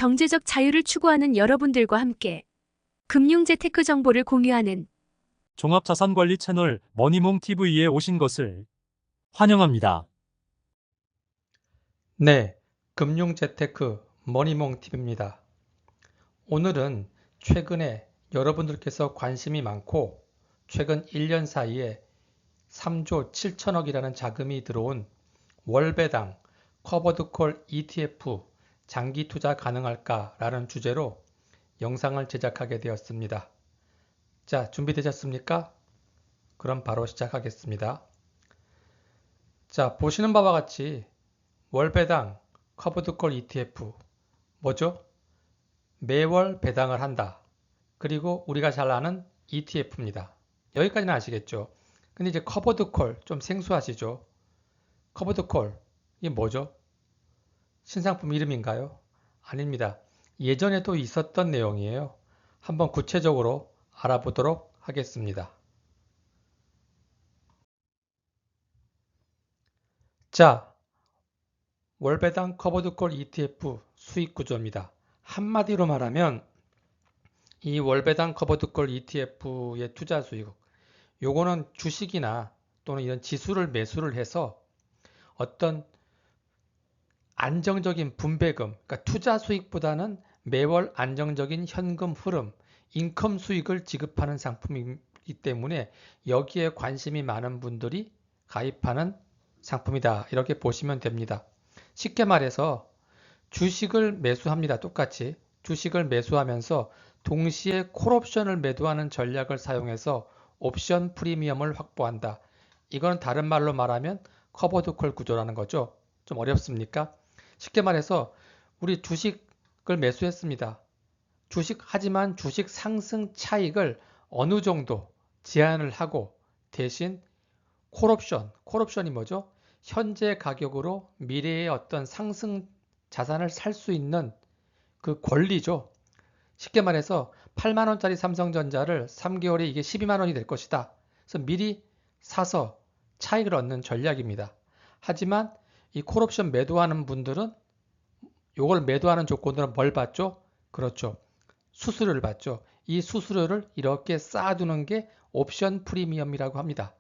경제적 자유를 추구하는 여러분들과 함께 금융 재테크 정보를 공유하는 종합자산관리 채널 머니몽TV에 오신 것을 환영합니다. 네, 금융재테크 머니몽TV입니다. 오늘은 최근에 여러분들께서 관심이 많고 최근 1년 사이에 3조 7천억이라는 자금이 들어온 월배당 커버드콜 ETF 장기 투자 가능할까라는 주제로 영상을 제작하게 되었습니다. 자, 준비되셨습니까? 그럼 바로 시작하겠습니다. 자, 보시는 바와 같이 월배당 커버드콜 ETF 뭐죠? 매월 배당을 한다. 그리고 우리가 잘 아는 ETF입니다. 여기까지는 아시겠죠? 근데 이제 커버드콜 좀 생소하시죠? 커버드콜 이게 뭐죠? 신상품 이름인가요? 아닙니다. 예전에도 있었던 내용이에요. 한번 구체적으로 알아보도록 하겠습니다. 자, 월배당 커버드콜 ETF 수익 구조입니다. 한마디로 말하면 이 월배당 커버드콜 ETF의 투자 수익, 요거는 주식이나 또는 이런 지수를 매수를 해서 어떤 안정적인 분배금, 그러니까 투자 수익보다는 매월 안정적인 현금 흐름, 인컴 수익을 지급하는 상품이기 때문에 여기에 관심이 많은 분들이 가입하는 상품이다. 이렇게 보시면 됩니다. 쉽게 말해서 주식을 매수합니다. 똑같이 주식을 매수하면서 동시에 콜옵션을 매도하는 전략을 사용해서 옵션 프리미엄을 확보한다. 이건 다른 말로 말하면 커버드콜 구조라는 거죠. 좀 어렵습니까? 쉽게 말해서 우리 주식을 매수했습니다. 하지만 주식 상승 차익을 어느 정도 제한을 하고 대신 콜옵션이 뭐죠? 현재 가격으로 미래의 어떤 상승 자산을 살 수 있는 그 권리죠. 쉽게 말해서 8만 원짜리 삼성전자를 3개월에 이게 12만 원이 될 것이다. 그래서 미리 사서 차익을 얻는 전략입니다. 하지만 이 콜옵션 매도하는 분들은 이걸 매도하는 조건들은 뭘 받죠? 그렇죠. 수수료를 받죠. 이 수수료를 이렇게 쌓아두는 게 옵션 프리미엄이라고 합니다.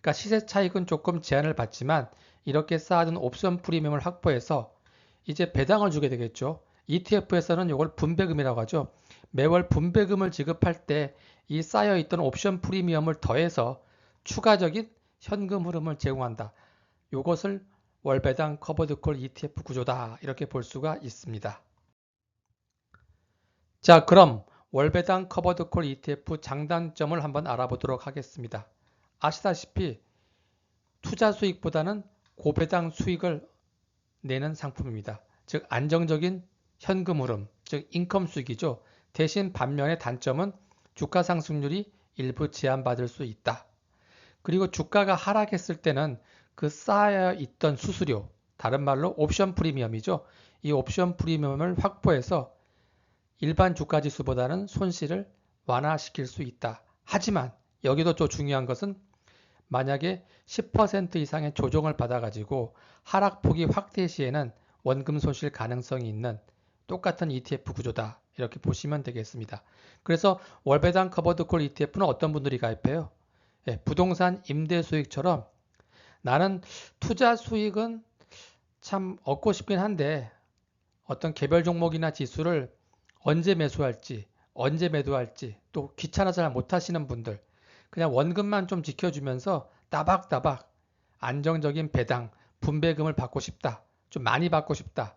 그러니까 시세 차익은 조금 제한을 받지만 이렇게 쌓아둔 옵션 프리미엄을 확보해서 이제 배당을 주게 되겠죠. ETF에서는 이걸 분배금이라고 하죠. 매월 분배금을 지급할 때 이 쌓여있던 옵션 프리미엄을 더해서 추가적인 현금 흐름을 제공한다. 이것을 월배당 커버드콜 ETF 구조다. 이렇게 볼 수가 있습니다. 자, 그럼 월배당 커버드콜 ETF 장단점을 한번 알아보도록 하겠습니다. 아시다시피 투자 수익보다는 고배당 수익을 내는 상품입니다. 즉 안정적인 현금 흐름, 즉 인컴 수익이죠. 대신 반면의 단점은 주가 상승률이 일부 제한받을 수 있다. 그리고 주가가 하락했을 때는 그 쌓여 있던 수수료, 다른 말로 옵션 프리미엄이죠. 이 옵션 프리미엄을 확보해서 일반 주가 지수보다는 손실을 완화시킬 수 있다. 하지만 여기도 또 중요한 것은 만약에 10% 이상의 조정을 받아가지고 하락폭이 확대 시에는 원금 손실 가능성이 있는 똑같은 ETF 구조다. 이렇게 보시면 되겠습니다. 그래서 월배당 커버드콜 ETF는 어떤 분들이 가입해요? 부동산 임대 수익처럼 나는 투자 수익은 참 얻고 싶긴 한데 어떤 개별 종목이나 지수를 언제 매수할지, 언제 매도할지 또 귀찮아서 잘 못하시는 분들 그냥 원금만 좀 지켜주면서 따박따박 안정적인 배당, 분배금을 받고 싶다. 좀 많이 받고 싶다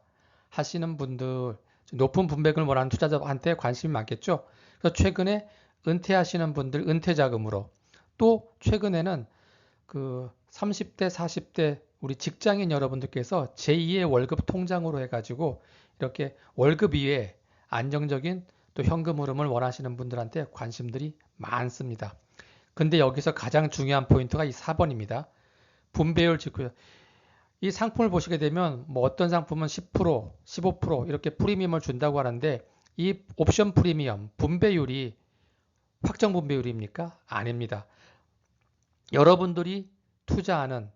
하시는 분들, 높은 분배금을 원하는 투자자한테 관심이 많겠죠. 그래서 최근에 은퇴하시는 분들 은퇴자금으로 또 최근에는 그 30대, 40대 우리 직장인 여러분들께서 제2의 월급 통장으로 해가지고 이렇게 월급 이외에 안정적인 또 현금 흐름을 원하시는 분들한테 관심들이 많습니다. 근데 여기서 가장 중요한 포인트가 이 4번입니다. 분배율 지표. 이 상품을 보시게 되면 뭐 어떤 상품은 10%, 15% 이렇게 프리미엄을 준다고 하는데 이 옵션 프리미엄 분배율이 확정 분배율입니까? 아닙니다. 여러분들이 투자하는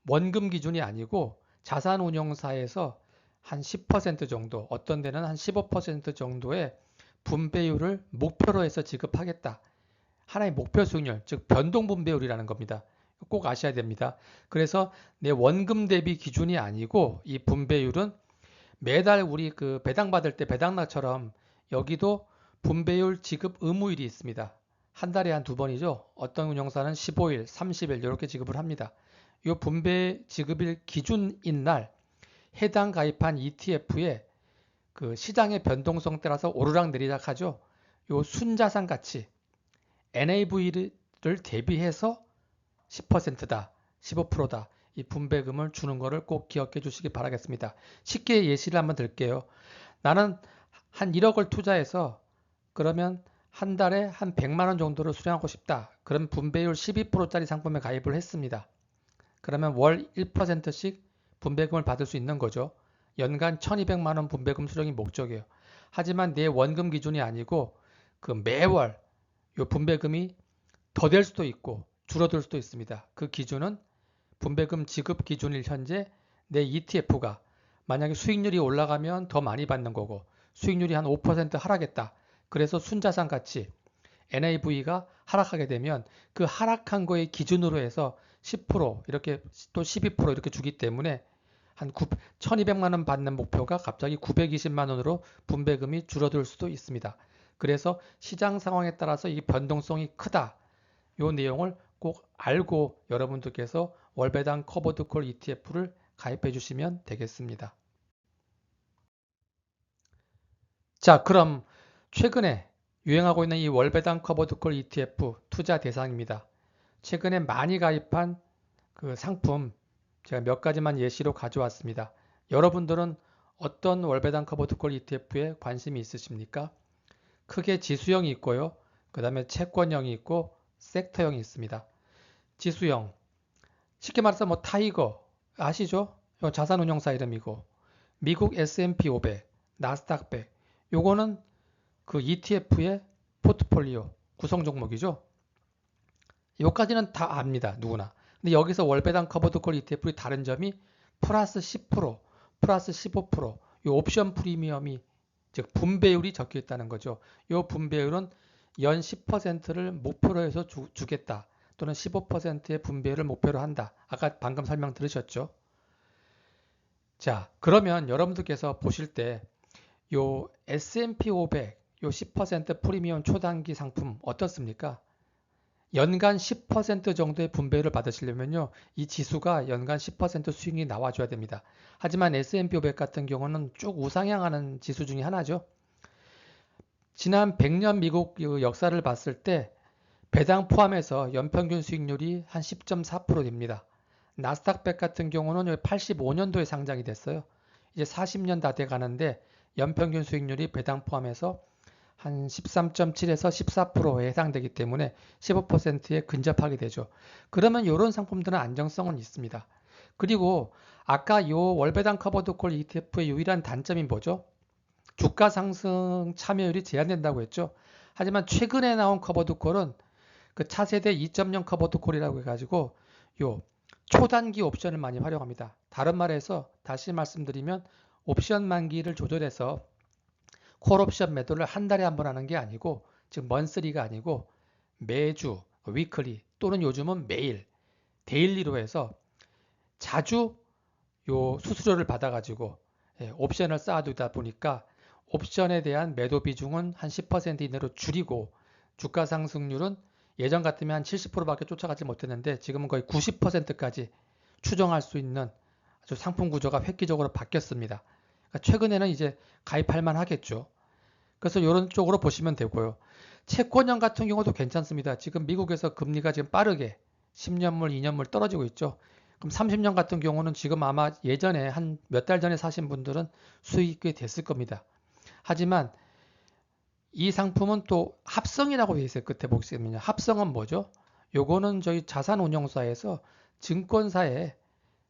원금 기준이 아니고 자산운용사에서 한 10% 정도, 어떤 데는 한 15% 정도의 분배율을 목표로 해서 지급하겠다. 하나의 목표 수익률, 즉 변동 분배율이라는 겁니다. 꼭 아셔야 됩니다. 그래서 내 원금 대비 기준이 아니고 이 분배율은 매달 우리 그 배당 받을 때 배당락처럼 여기도 분배율 지급 의무일이 있습니다. 한 달에 한 두 번이죠. 어떤 운용사는 15일, 30일 이렇게 지급을 합니다. 이 분배 지급일 기준인 날 해당 가입한 ETF의 그 시장의 변동성 따라서 오르락 내리락 하죠. 요 순자산 가치 NAV를 대비해서 10%다, 15%다. 이 분배금을 주는 거를 꼭 기억해 주시기 바라겠습니다. 쉽게 예시를 한번 들게요. 나는 한 1억을 투자해서 그러면 한 달에 한 100만 원 정도를 수령하고 싶다. 그럼 분배율 12%짜리 상품에 가입을 했습니다. 그러면 월 1%씩 분배금을 받을 수 있는 거죠. 연간 1200만 원 분배금 수령이 목적이에요. 하지만 내 원금 기준이 아니고 그 매월 요 분배금이 더 될 수도 있고 줄어들 수도 있습니다. 그 기준은 분배금 지급 기준일 현재 내 ETF가 만약에 수익률이 올라가면 더 많이 받는 거고 수익률이 한 5% 하락했다. 그래서 순자산 가치 NAV가 하락하게 되면 그 하락한 거의 기준으로 해서 10% 이렇게 또 12% 이렇게 주기 때문에 한 1200만 원 받는 목표가 갑자기 920만 원으로 분배금이 줄어들 수도 있습니다. 그래서 시장 상황에 따라서 이 변동성이 크다. 이 내용을 꼭 알고 여러분들께서 월배당 커버드콜 ETF를 가입해 주시면 되겠습니다. 자, 그럼 최근에 유행하고 있는 이 월배당 커버드콜 ETF 투자 대상입니다. 최근에 많이 가입한 그 상품 제가 몇 가지만 예시로 가져왔습니다. 여러분들은 어떤 월배당 커버드콜 ETF에 관심이 있으십니까? 크게 지수형이 있고요. 그 다음에 채권형이 있고 섹터형이 있습니다. 지수형, 쉽게 말해서 뭐 타이거 아시죠? 자산운용사 이름이고 미국 S&P 500, 나스닥 100 요거는 그 ETF의 포트폴리오 구성 종목이죠. 요까지는 다 압니다. 누구나. 근데 여기서 월배당 커버드콜 ETF의 다른 점이 플러스 10%, 플러스 15%, 요 옵션 프리미엄이 즉 분배율이 적혀 있다는 거죠. 요 분배율은 연 10%를 목표로 해서 주겠다. 또는 15%의 분배율을 목표로 한다. 아까 방금 설명 들으셨죠? 자, 그러면 여러분들께서 보실 때 요 S&P 500, 요 10% 프리미엄 초단기 상품 어떻습니까? 연간 10% 정도의 분배율을 받으시려면요. 이 지수가 연간 10% 수익이 나와줘야 됩니다. 하지만 S&P 500 같은 경우는 쭉 우상향하는 지수 중에 하나죠. 지난 100년 미국 역사를 봤을 때 배당 포함해서 연평균 수익률이 한 10.4% 됩니다. 나스닥 100 같은 경우는 85년도에 상장이 됐어요. 이제 40년 다 돼 가는데 연평균 수익률이 배당 포함해서 한 13.7에서 14%에 해당되기 때문에 15%에 근접하게 되죠. 그러면 이런 상품들은 안정성은 있습니다. 그리고 아까 이 월배당 커버드콜 ETF의 유일한 단점이 뭐죠? 주가 상승 참여율이 제한된다고 했죠. 하지만 최근에 나온 커버드콜은 그 차세대 2.0 커버드콜이라고 해가지고 요 초단기 옵션을 많이 활용합니다. 다른 말해서 다시 말씀드리면 옵션 만기를 조절해서 콜옵션 매도를 한 달에 한 번 하는 게 아니고 즉 먼스리가 아니고 매주 위클리 또는 요즘은 매일 데일리로 해서 자주 요 수수료를 받아가지고 옵션을 쌓아두다 보니까 옵션에 대한 매도 비중은 한 10% 이내로 줄이고 주가 상승률은 예전 같으면 한 70%밖에 쫓아가지 못했는데 지금은 거의 90%까지 추정할 수 있는 아주 상품 구조가 획기적으로 바뀌었습니다. 그러니까 최근에는 이제 가입할 만 하겠죠. 그래서 이런 쪽으로 보시면 되고요. 채권형 같은 경우도 괜찮습니다. 지금 미국에서 금리가 지금 빠르게 10년물, 2년물 떨어지고 있죠. 그럼 30년 같은 경우는 지금 아마 예전에 한 몇 달 전에 사신 분들은 수익이 꽤 됐을 겁니다. 하지만 이 상품은 또 합성이라고 되어 있어요. 끝에 보시면요. 합성은 뭐죠? 요거는 저희 자산운용사에서 증권사에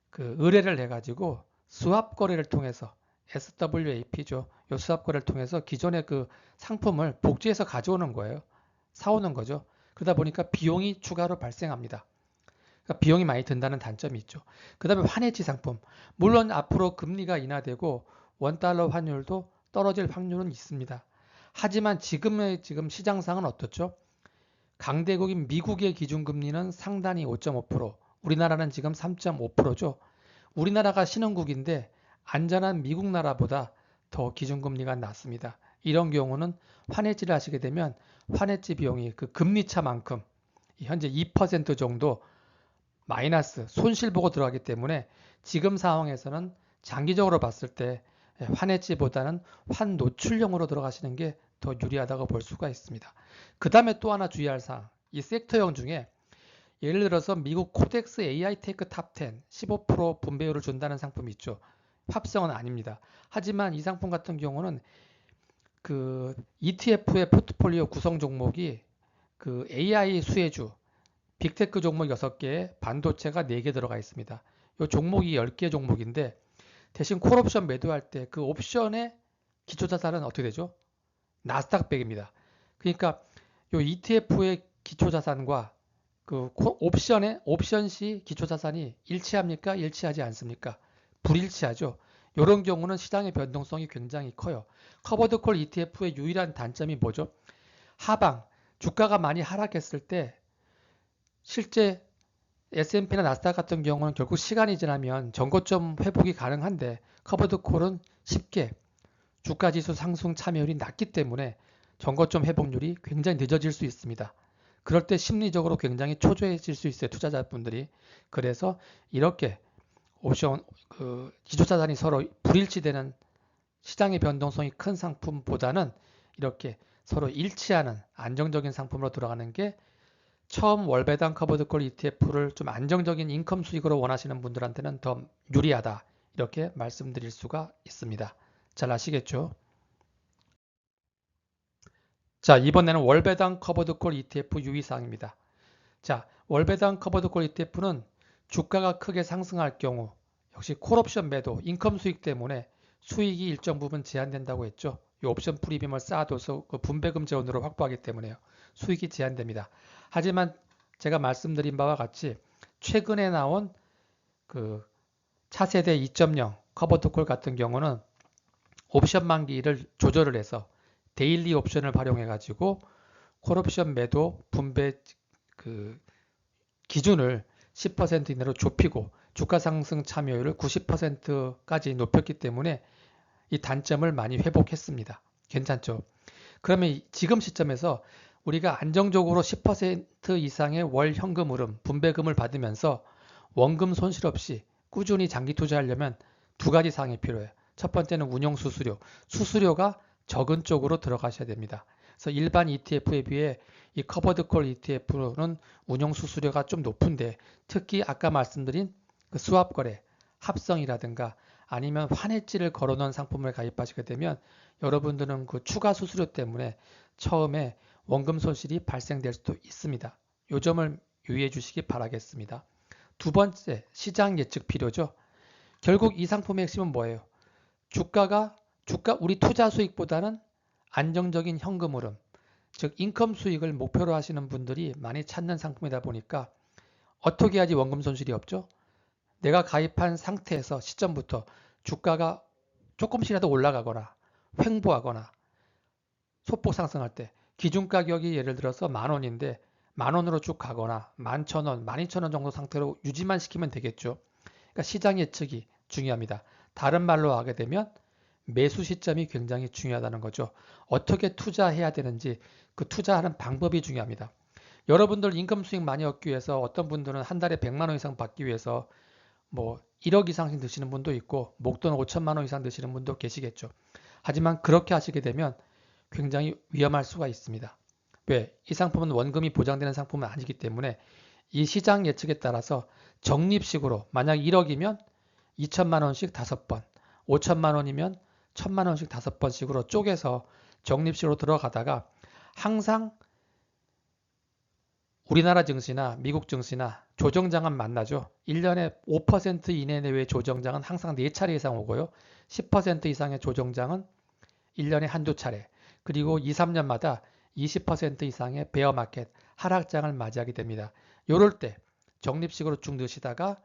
그 의뢰를 해가지고 스왑 거래를 통해서 SWAP죠. 요 스왑 거래를 통해서 기존의 그 상품을 복제해서 가져오는 거예요. 사오는 거죠. 그러다 보니까 비용이 추가로 발생합니다. 그러니까 비용이 많이 든다는 단점이 있죠. 그 다음에 환해지 상품. 물론 앞으로 금리가 인하되고 원달러 환율도 떨어질 확률은 있습니다. 하지만 지금 시장상은 어떻죠? 강대국인 미국의 기준금리는 상단이 5.5%, 우리나라는 지금 3.5%죠. 우리나라가 신흥국인데 안전한 미국 나라보다 더 기준금리가 낮습니다. 이런 경우는 환해지를 하시게 되면 환해지 비용이 그 금리차만큼 현재 2% 정도 마이너스 손실 보고 들어가기 때문에 지금 상황에서는 장기적으로 봤을 때 환해지보다는 환 노출형으로 들어가시는 게 더 유리하다고 볼 수가 있습니다. 그 다음에 또 하나 주의할 사항, 이 섹터형 중에 예를 들어서 미국 코덱스 AI 테크 탑10 15% 분배율을 준다는 상품이 있죠. 합성은 아닙니다. 하지만 이 상품 같은 경우는 그 ETF의 포트폴리오 구성 종목이 그 AI 수혜주 빅테크 종목 6개에 반도체가 4개 들어가 있습니다. 이 종목이 10개 종목인데 대신 콜옵션 매도할 때 그 옵션의 기초자산은 어떻게 되죠? 나스닥 100입니다. 그러니까 이 ETF의 기초자산과 그 옵션 시 기초자산이 일치합니까? 일치하지 않습니까? 불일치하죠. 이런 경우는 시장의 변동성이 굉장히 커요. 커버드콜 ETF의 유일한 단점이 뭐죠? 하방, 주가가 많이 하락했을 때 실제 S&P나 나스닥 같은 경우는 결국 시간이 지나면 전고점 회복이 가능한데 커버드콜은 쉽게 주가지수 상승 참여율이 낮기 때문에 전고점 회복률이 굉장히 늦어질 수 있습니다. 그럴 때 심리적으로 굉장히 초조해질 수 있어요. 투자자분들이. 그래서 이렇게 옵션 기초자산이 서로 불일치되는 시장의 변동성이 큰 상품보다는 이렇게 서로 일치하는 안정적인 상품으로 들어가는 게 처음 월배당 커버드콜 ETF를 좀 안정적인 인컴 수익으로 원하시는 분들한테는 더 유리하다. 이렇게 말씀드릴 수가 있습니다. 잘 아시겠죠? 자, 이번에는 월배당 커버드콜 ETF 유의사항입니다. 자, 월배당 커버드콜 ETF는 주가가 크게 상승할 경우 역시 콜옵션 매도, 인컴 수익 때문에 수익이 일정 부분 제한된다고 했죠. 이 옵션 프리미엄을 쌓아둬서 그 분배금 재원으로 확보하기 때문에요. 수익이 제한됩니다. 하지만 제가 말씀드린 바와 같이 최근에 나온 그 차세대 2.0 커버드콜 같은 경우는 옵션 만기를 조절을 해서 데일리 옵션을 활용해 가지고 콜옵션 매도 분배 그 기준을 10% 이내로 좁히고 주가 상승 참여율을 90%까지 높였기 때문에 이 단점을 많이 회복했습니다. 괜찮죠? 그러면 지금 시점에서 우리가 안정적으로 10% 이상의 월 현금 흐름, 분배금을 받으면서 원금 손실 없이 꾸준히 장기 투자하려면 두 가지 사항이 필요해요. 첫 번째는 운용 수수료. 수수료가 적은 쪽으로 들어가셔야 됩니다. 그래서 일반 ETF에 비해 이 커버드콜 ETF는 운용 수수료가 좀 높은데 특히 아까 말씀드린 그 수합거래, 합성이라든가 아니면 환해지를 걸어놓은 상품을 가입하시게 되면 여러분들은 그 추가 수수료 때문에 처음에 원금 손실이 발생될 수도 있습니다. 이 점을 유의해 주시기 바라겠습니다. 두 번째, 시장 예측 필요죠. 결국 이 상품의 핵심은 뭐예요? 우리 투자 수익보다는 안정적인 현금 흐름, 즉 인컴 수익을 목표로 하시는 분들이 많이 찾는 상품이다 보니까 어떻게 해야지 원금 손실이 없죠? 내가 가입한 상태에서 시점부터 주가가 조금씩이라도 올라가거나 횡보하거나 소폭 상승할 때 기준 가격이 예를 들어서 10,000원인데 10,000원으로 쭉 가거나 11,000원, 12,000원 정도 상태로 유지만 시키면 되겠죠. 그러니까 시장 예측이 중요합니다. 다른 말로 하게 되면 매수 시점이 굉장히 중요하다는 거죠. 어떻게 투자해야 되는지 그 투자하는 방법이 중요합니다. 여러분들 인컴 수익 많이 얻기 위해서 어떤 분들은 한 달에 100만 원 이상 받기 위해서 뭐 1억 이상씩 드시는 분도 있고 목돈 5천만 원 이상 드시는 분도 계시겠죠. 하지만 그렇게 하시게 되면 굉장히 위험할 수가 있습니다. 왜? 이 상품은 원금이 보장되는 상품은 아니기 때문에 이 시장 예측에 따라서 적립식으로 만약 1억이면 2천만 원씩 5번, 5천만 원이면 1,000만 원씩 5번씩으로 쪼개서 적립식으로 들어가다가 항상 우리나라 증시나 미국 증시나 조정장은 만나죠. 1년에 5% 이내 내외의 조정장은 항상 4차례 이상 오고요. 10% 이상의 조정장은 1년에 한두 차례. 그리고 2, 3년마다 20% 이상의 베어마켓, 하락장을 맞이하게 됩니다. 이럴 때 적립식으로 쭉 넣으시다가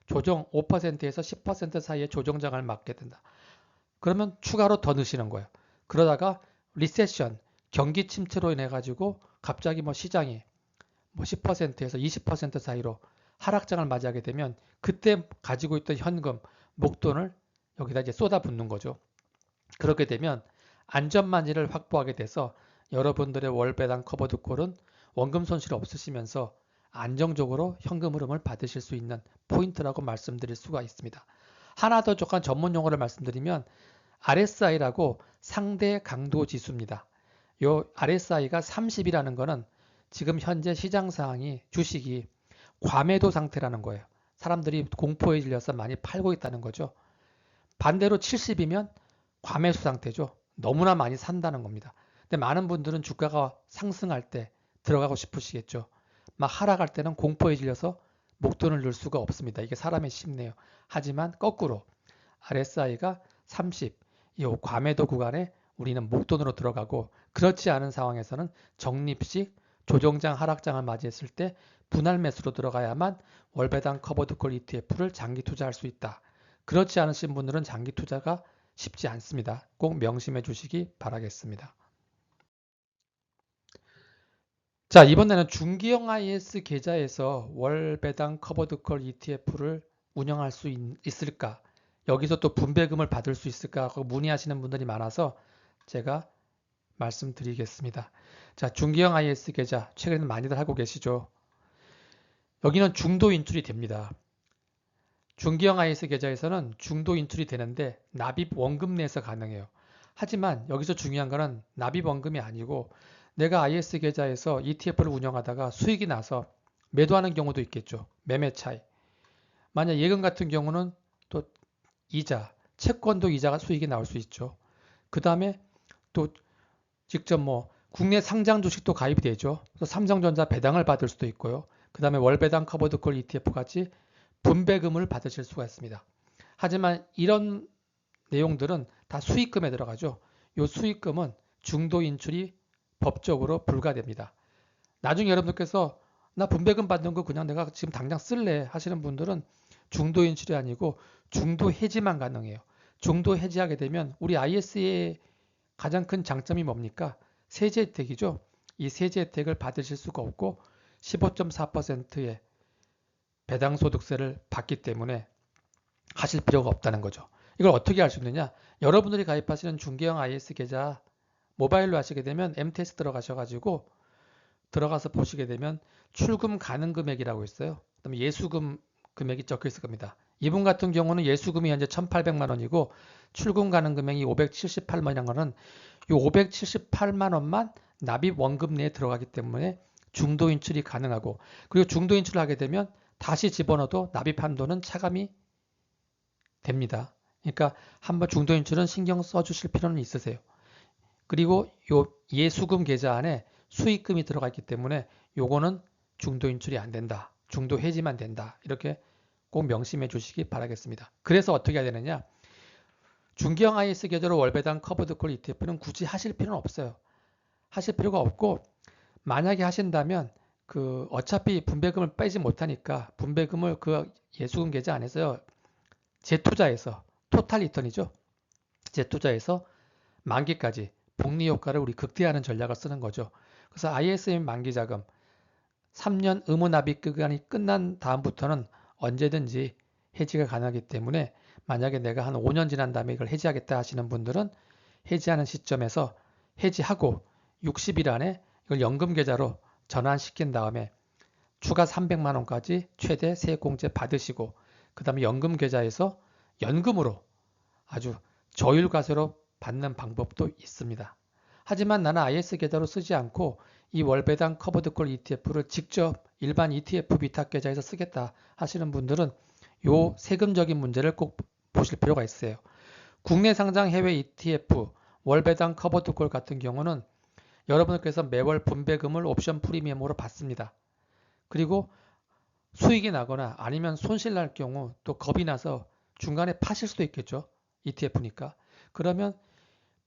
조정 5%에서 10% 사이의 조정장을 맞게 된다. 그러면 추가로 더 넣으시는 거예요. 그러다가 리세션, 경기 침체로 인해 가지고 갑자기 뭐 시장이 뭐 10%에서 20% 사이로 하락장을 맞이하게 되면 그때 가지고 있던 현금, 목돈을 여기다 이제 쏟아붓는 거죠. 그렇게 되면 안전만리를 확보하게 돼서 여러분들의 월 배당 커버드 콜은 원금 손실 없으시면서 안정적으로 현금 흐름을 받으실 수 있는 포인트라고 말씀드릴 수가 있습니다. 하나 더 조금 전문 용어를 말씀드리면 RSI라고 상대 강도 지수입니다. 요 RSI가 30이라는 거는 지금 현재 시장 상황이 주식이 과매도 상태라는 거예요. 사람들이 공포에 질려서 많이 팔고 있다는 거죠. 반대로 70이면 과매수 상태죠. 너무나 많이 산다는 겁니다. 근데 많은 분들은 주가가 상승할 때 들어가고 싶으시겠죠. 막 하락할 때는 공포에 질려서 목돈을 넣을 수가 없습니다. 이게 사람의 심리예요. 하지만 거꾸로 RSI가 30, 이 과매도 구간에 우리는 목돈으로 들어가고 그렇지 않은 상황에서는 적립식 조정장 하락장을 맞이했을 때 분할 매수로 들어가야만 월배당 커버드콜 ETF를 장기 투자할 수 있다. 그렇지 않으신 분들은 장기 투자가 쉽지 않습니다. 꼭 명심해 주시기 바라겠습니다. 자, 이번에는 중기형 IS 계좌에서 월배당 커버드콜 ETF를 운영할 수 있을까? 여기서 또 분배금을 받을 수 있을까? 하고 문의하시는 분들이 많아서 제가 말씀드리겠습니다. 자, 중기형 IS 계좌 최근에 많이들 하고 계시죠? 여기는 중도 인출이 됩니다. 중기형 IS 계좌에서는 중도 인출이 되는데 납입 원금 내에서 가능해요. 하지만 여기서 중요한 거는 납입 원금이 아니고 내가 IS 계좌에서 ETF를 운영하다가 수익이 나서 매도하는 경우도 있겠죠. 매매 차익. 만약 예금 같은 경우는 또 이자, 채권도 이자가 수익이 나올 수 있죠. 그 다음에 또 직접 뭐 국내 상장 주식도 가입이 되죠. 그래서 삼성전자 배당을 받을 수도 있고요. 그 다음에 월배당 커버드콜 ETF 같이 분배금을 받으실 수가 있습니다. 하지만 이런 내용들은 다 수익금에 들어가죠. 이 수익금은 중도 인출이 법적으로 불가됩니다. 나중에 여러분들께서 나 분배금 받는 거 그냥 내가 지금 당장 쓸래 하시는 분들은 중도 인출이 아니고 중도 해지만 가능해요. 중도 해지하게 되면 우리 IS의 가장 큰 장점이 뭡니까? 세제 혜택이죠. 이 세제 혜택을 받으실 수가 없고 15.4%의 배당소득세를 받기 때문에 하실 필요가 없다는 거죠. 이걸 어떻게 할 수 있느냐? 여러분들이 가입하시는 중개형 IS 계좌 모바일로 하시게 되면 MTS 들어가셔가지고 들어가서 보시게 되면 출금 가능 금액이라고 있어요. 그다음에 예수금 금액이 적혀 있을 겁니다. 이분 같은 경우는 예수금이 현재 1,800만 원이고 출금 가능 금액이 578만 원이라는 거는 이 578만 원만 납입 원금 내에 들어가기 때문에 중도 인출이 가능하고 그리고 중도 인출을 하게 되면 다시 집어넣어도 납입 한도는 차감이 됩니다. 그러니까 한번 중도 인출은 신경 써주실 필요는 있으세요. 그리고 요 예수금 계좌 안에 수익금이 들어가 있기 때문에 요거는 중도 인출이 안 된다. 중도 해지만 된다. 이렇게 꼭 명심해 주시기 바라겠습니다. 그래서 어떻게 해야 되느냐? 중기형 IS 계좌로 월배당 커버드콜 ETF는 굳이 하실 필요는 없어요. 하실 필요가 없고 만약에 하신다면 그 어차피 분배금을 빼지 못하니까 분배금을 그 예수금 계좌 안에서요. 재투자해서 토탈 리턴이죠. 재투자해서 만기까지 복리 효과를 우리 극대화하는 전략을 쓰는 거죠. 그래서 ISM 만기 자금 3년 의무 납입 기간이 끝난 다음부터는 언제든지 해지가 가능하기 때문에 만약에 내가 한 5년 지난 다음에 이걸 해지하겠다 하시는 분들은 해지하는 시점에서 해지하고 60일 안에 이걸 연금 계좌로 전환시킨 다음에 추가 300만 원까지 최대 세액공제 받으시고 그 다음에 연금 계좌에서 연금으로 아주 저율과세로 받는 방법도 있습니다. 하지만 나는 IS 계좌로 쓰지 않고 이 월배당 커버드콜 ETF를 직접 일반 ETF 위탁 계좌에서 쓰겠다 하시는 분들은 요 세금적인 문제를 꼭 보실 필요가 있어요. 국내 상장 해외 ETF 월배당 커버드콜 같은 경우는 여러분께서 매월 분배금을 옵션 프리미엄으로 받습니다. 그리고 수익이 나거나 아니면 손실 날 경우 또 겁이 나서 중간에 파실 수도 있겠죠. ETF니까. 그러면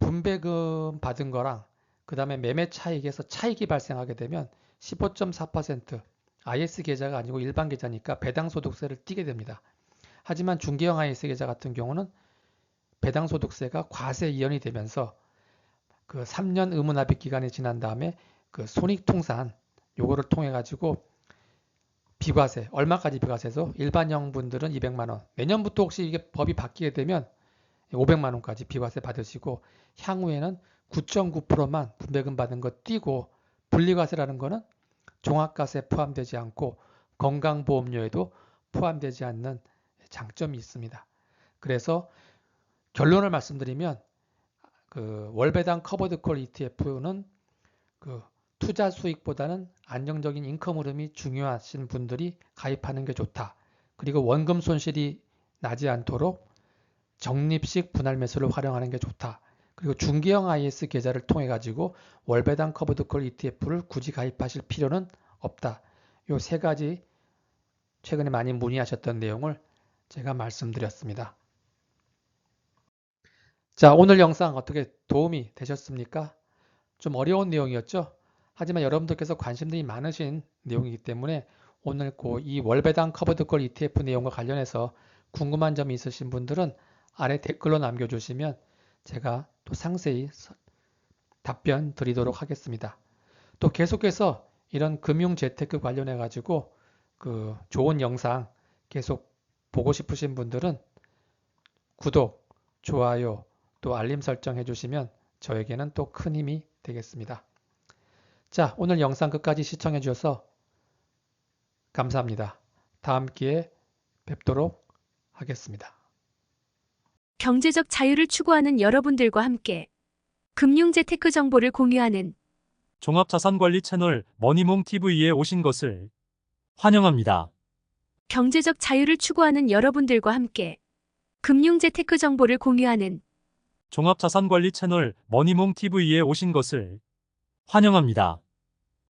분배금 받은 거랑 그 다음에 매매 차익에서 차익이 발생하게 되면 15.4% IS 계좌가 아니고 일반 계좌니까 배당소득세를 띠게 됩니다. 하지만 중개형 IS 계좌 같은 경우는 배당소득세가 과세 이연이 되면서 그 3년 의무납입 기간이 지난 다음에 그 손익통산 요거를 통해 가지고 비과세, 얼마까지 비과세죠? 일반형 분들은 200만 원. 내년부터 혹시 이게 법이 바뀌게 되면 500만 원까지 비과세 받으시고 향후에는 9.9%만 분배금 받은 거 띄고 분리과세라는 거는 종합과세 포함되지 않고 건강보험료에도 포함되지 않는 장점이 있습니다. 그래서 결론을 말씀드리면 그 월배당 커버드콜 ETF는 그 투자 수익보다는 안정적인 인컴 흐름이 중요하신 분들이 가입하는 게 좋다. 그리고 원금 손실이 나지 않도록 적립식 분할 매수를 활용하는 게 좋다. 그리고 중개형 IS 계좌를 통해 가지고 월배당 커버드콜 ETF를 굳이 가입하실 필요는 없다. 요 세 가지 최근에 많이 문의하셨던 내용을 제가 말씀드렸습니다. 자, 오늘 영상 어떻게 도움이 되셨습니까? 좀 어려운 내용이었죠? 하지만 여러분들께서 관심들이 많으신 내용이기 때문에 오늘 이 월배당 커버드콜 ETF 내용과 관련해서 궁금한 점이 있으신 분들은 아래 댓글로 남겨주시면 제가 또 상세히 답변 드리도록 하겠습니다. 또 계속해서 이런 금융 재테크 관련해 가지고 그 좋은 영상 계속 보고 싶으신 분들은 구독, 좋아요, 또 알림 설정 해주시면 저에게는 또 큰 힘이 되겠습니다. 자, 오늘 영상 끝까지 시청해 주셔서 감사합니다. 다음 기회에 뵙도록 하겠습니다. 경제적 자유를 추구하는 여러분들과 함께 금융 재테크 정보를 공유하는 종합자산관리 채널 머니몽 TV에 오신 것을 환영합니다. 경제적 자유를 추구하는 여러분들과 함께 금융 재테크 정보를 공유하는 종합자산관리 채널 머니몽 TV에 오신 것을 환영합니다.